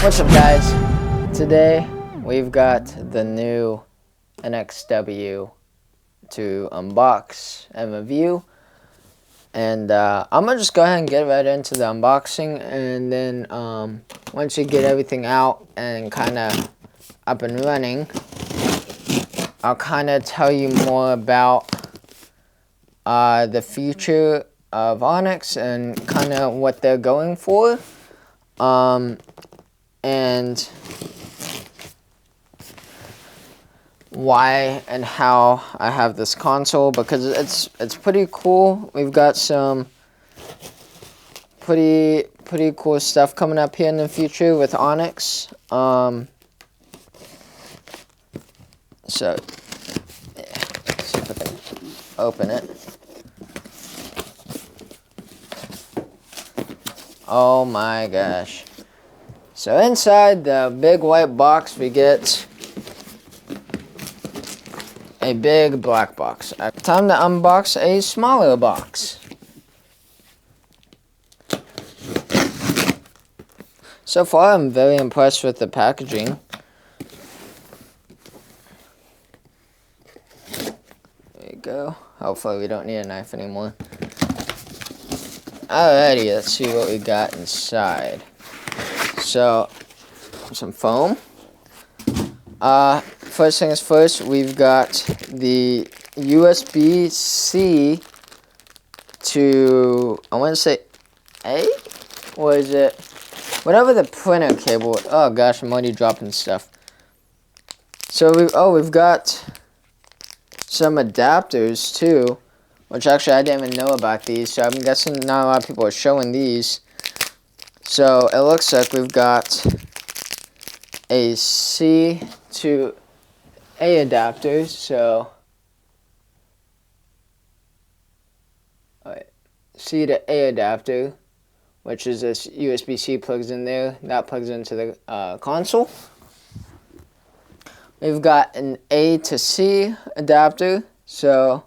What's up, guys? Today we've got the new NXW to unbox and review, and I'm gonna just go ahead and get right into the unboxing, and then once you get everything out and kind of up and running, I'll kind of tell you more about the future of Onyx and kind of what they're going for. And why and how I have this console, because it's pretty cool. We've got some pretty cool stuff coming up here in the future with Onyx. So yeah, let's see if I can open it. Oh my gosh. So inside the big white box we get a big black box. Time to unbox a smaller box. So far I'm very impressed with the packaging. There you go. Hopefully we don't need a knife anymore. Alrighty, let's see what we got inside. So, some foam. First things first, we've got the USB-C to, I want to say A? Or is it, whatever the printer cable, oh gosh, I'm already dropping stuff. So, we've got some adapters too, which actually I didn't even know about these, so I'm guessing not a lot of people are showing these. So it looks like we've got a C to A adapter, so C to A adapter, which is this USB-C plugs in there, that plugs into the console. We've got an A to C adapter, so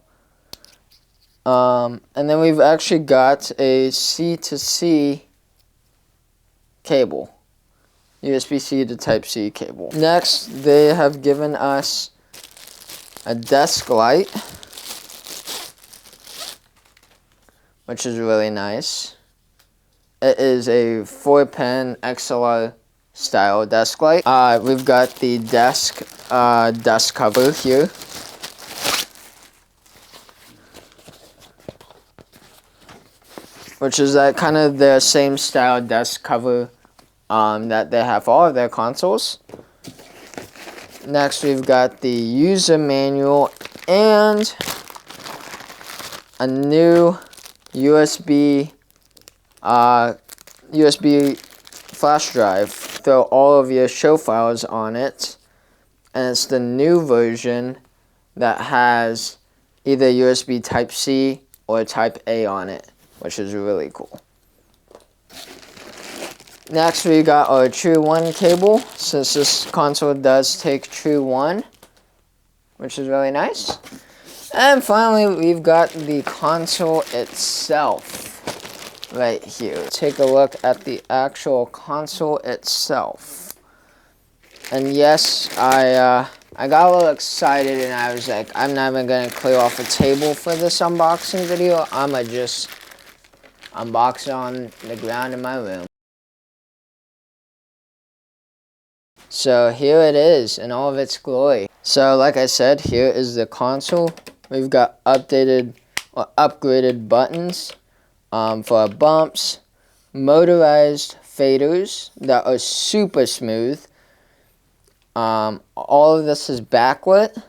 and then we've actually got a C to C cable, USB-C to Type-C cable. Next, they have given us a desk light, which is really nice. It is a 4-pin XLR style desk light. We've got the desk cover here. Which is that kind of their same style desk cover that they have for all of their consoles. Next, we've got the user manual and a new USB flash drive. Throw all of your show files on it, and it's the new version that has either USB Type-C or Type A on it, which is really cool. Next, we got our True 1 cable, since this console does take True 1, which is really nice. And finally, we've got the console itself right here. Take a look at the actual console itself. And yes, I got a little excited and I was like, I'm not even going to clear off a table for this unboxing video. I'm going to just unbox it on the ground in my room. So here it is in all of its glory. So like I said, here is the console. We've got updated or upgraded buttons for our bumps, motorized faders that are super smooth. All of this is backlit,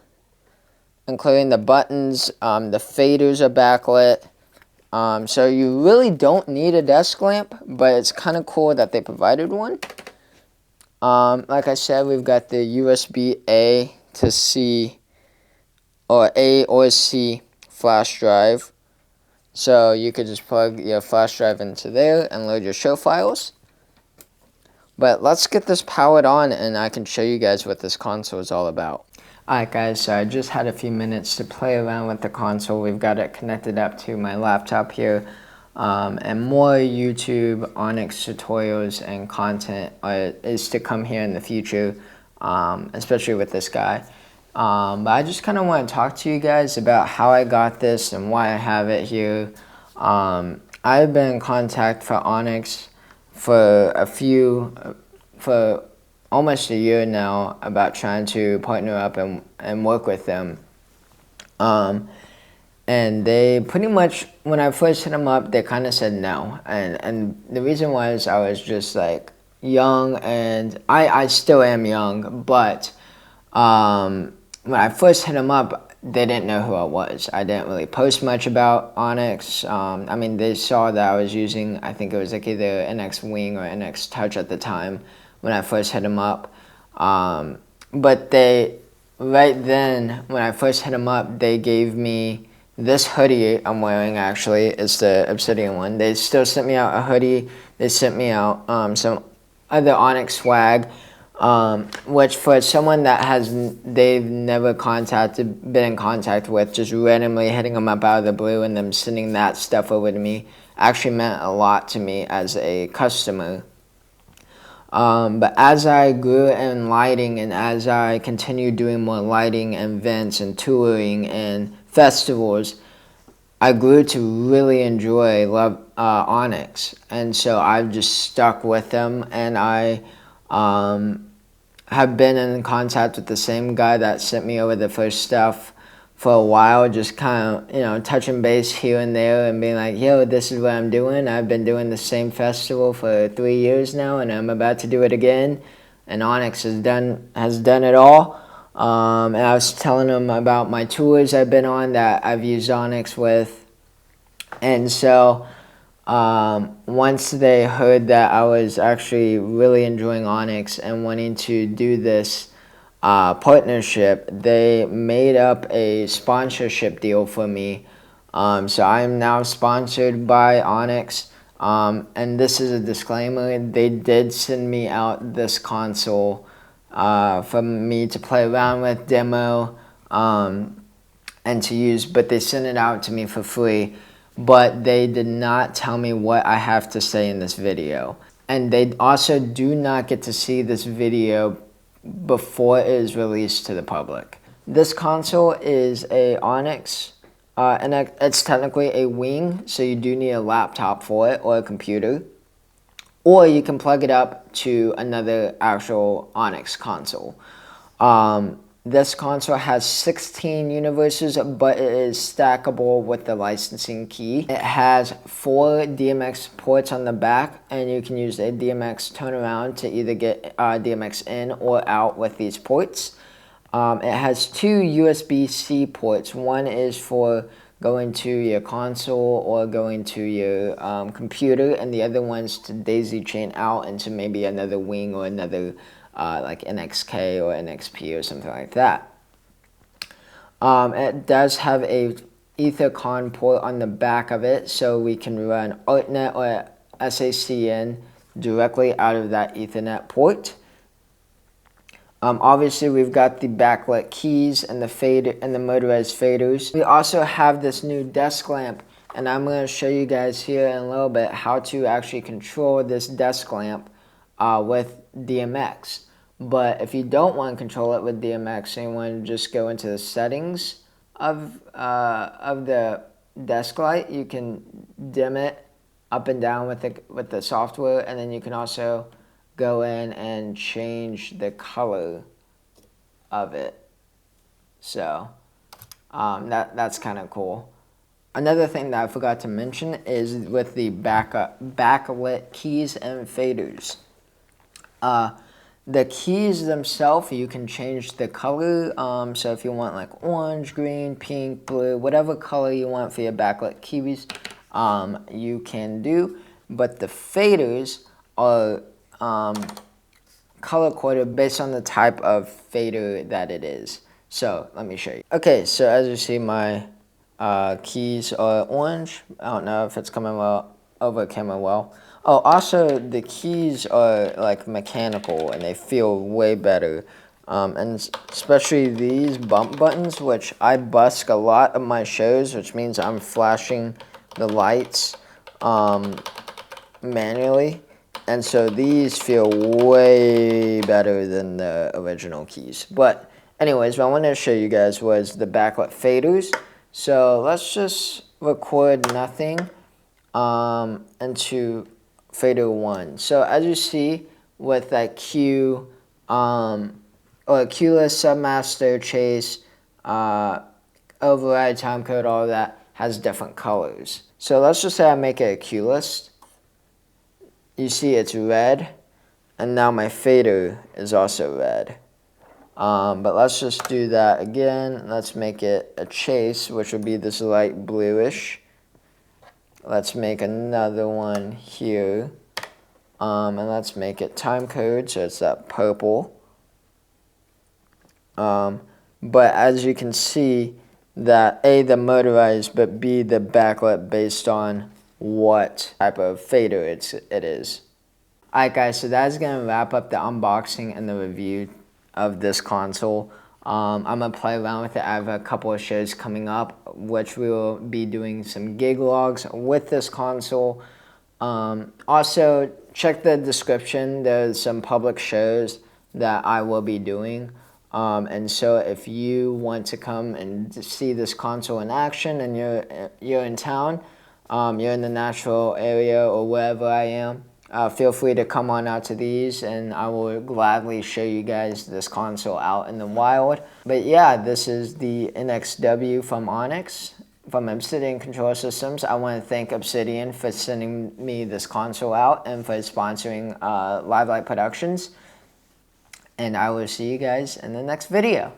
including the buttons. The faders are backlit. So you really don't need a desk lamp, but it's kind of cool that they provided one. Like I said, we've got the USB A to C, or A or C flash drive. So you could just plug your flash drive into there and load your show files. But let's get this powered on and I can show you guys what this console is all about. Alright guys, so I just had a few minutes to play around with the console. We've got it connected up to my laptop here. and more YouTube Onyx tutorials and content is to come here in the future, especially with this guy. But I just kind of want to talk to you guys about how I got this and why I have it here. I've been in contact for Onyx for almost a year now about trying to partner up and work with them. And they pretty much, when I first hit them up, they kind of said no. And the reason was I was just like young, and I still am young, but when I first hit them up, they didn't know who I was. I didn't really post much about Onyx. I mean, they saw that I was using, I think it was like either NX Wing or NX Touch at the time when I first hit them up. But right then, when I first hit them up, they gave me this hoodie I'm wearing. Actually, it's the Obsidian one. They still sent me out a hoodie. They sent me out some other Onyx swag, which for someone that they've never been in contact with, just randomly hitting them up out of the blue and them sending that stuff over to me actually meant a lot to me as a customer. But as I grew in lighting and as I continued doing more lighting events and touring and festivals, I grew to really love Onyx. And so I've just stuck with them, and I have been in contact with the same guy that sent me over the first stuff for a while, just kind of, touching base here and there and being like, yo, this is what I'm doing. I've been doing the same festival for 3 years now, and I'm about to do it again. And Onyx has done it all. And I was telling them about my tours I've been on that I've used Onyx with. And so once they heard that I was actually really enjoying Onyx and wanting to do this partnership, they made up a sponsorship deal for me. So I am now sponsored by Onyx. And this is a disclaimer. They did send me out this console for me to play around with, demo, and to use, but they sent it out to me for free. But they did not tell me what I have to say in this video. And they also do not get to see this video before it is released to the public. This console is a Onyx, and it's technically a Wing, so you do need a laptop for it or a computer. Or you can plug it up to another actual Onyx console. This console has 16 universes, but it is stackable with the licensing key. It has 4 DMX ports on the back, and you can use a DMX turnaround to either get DMX in or out with these ports. It has 2 USB-C ports. One is for going to your console or going to your computer, and the other one's to daisy chain out into maybe another Wing or another like NXK or NXP or something like that. It does have a EtherCon port on the back of it, so we can run ArtNet or SACN directly out of that Ethernet port. Obviously, we've got the backlit keys and the fader and the motorized faders. We also have this new desk lamp, and I'm going to show you guys here in a little bit how to actually control this desk lamp with DMX. But if you don't want to control it with DMX and you want to just go into the settings of the desk light, you can dim it up and down with the software, and then you can also go in and change the color of it. So that's kind of cool. Another thing that I forgot to mention is with the backlit keys and faders. The keys themselves, you can change the color. So if you want like orange, green, pink, blue, whatever color you want for your backlit keys, you can do. But the faders are color coded based on the type of fader that it is. So let me show you. Okay, so as you see, my keys are orange. I don't know if it's coming well over camera well. Oh, also the keys are like mechanical and they feel way better. And especially these bump buttons, which I busk a lot of my shows, which means I'm flashing the lights manually, and so these feel way better than the original keys. But anyways, what I wanted to show you guys was the backlit faders. So let's just record nothing into fader 1. So as you see with that Q or Q-less, submaster, chase, override, timecode, all of that has different colors. So let's just say I make it a Q list. You see it's red, and now my fader is also red. But let's just do that again. Let's make it a chase, which would be this light bluish. Let's make another one here. And let's make it timecode, so it's that purple. But as you can see, that A, the motorized, but B, the backlit based on what type of fader it is. Alright guys, so that's going to wrap up the unboxing and the review of this console. I'm going to play around with it. I have a couple of shows coming up, which we will be doing some gig logs with this console. Also, check the description. There's some public shows that I will be doing. And so if you want to come and see this console in action and you're in town, you're in the Nashville area or wherever I am, feel free to come on out to these, and I will gladly show you guys this console out in the wild. But yeah, this is the NXW from Onyx, from Obsidian Control Systems. I want to thank Obsidian for sending me this console out and for sponsoring Live Light Productions. And I will see you guys in the next video.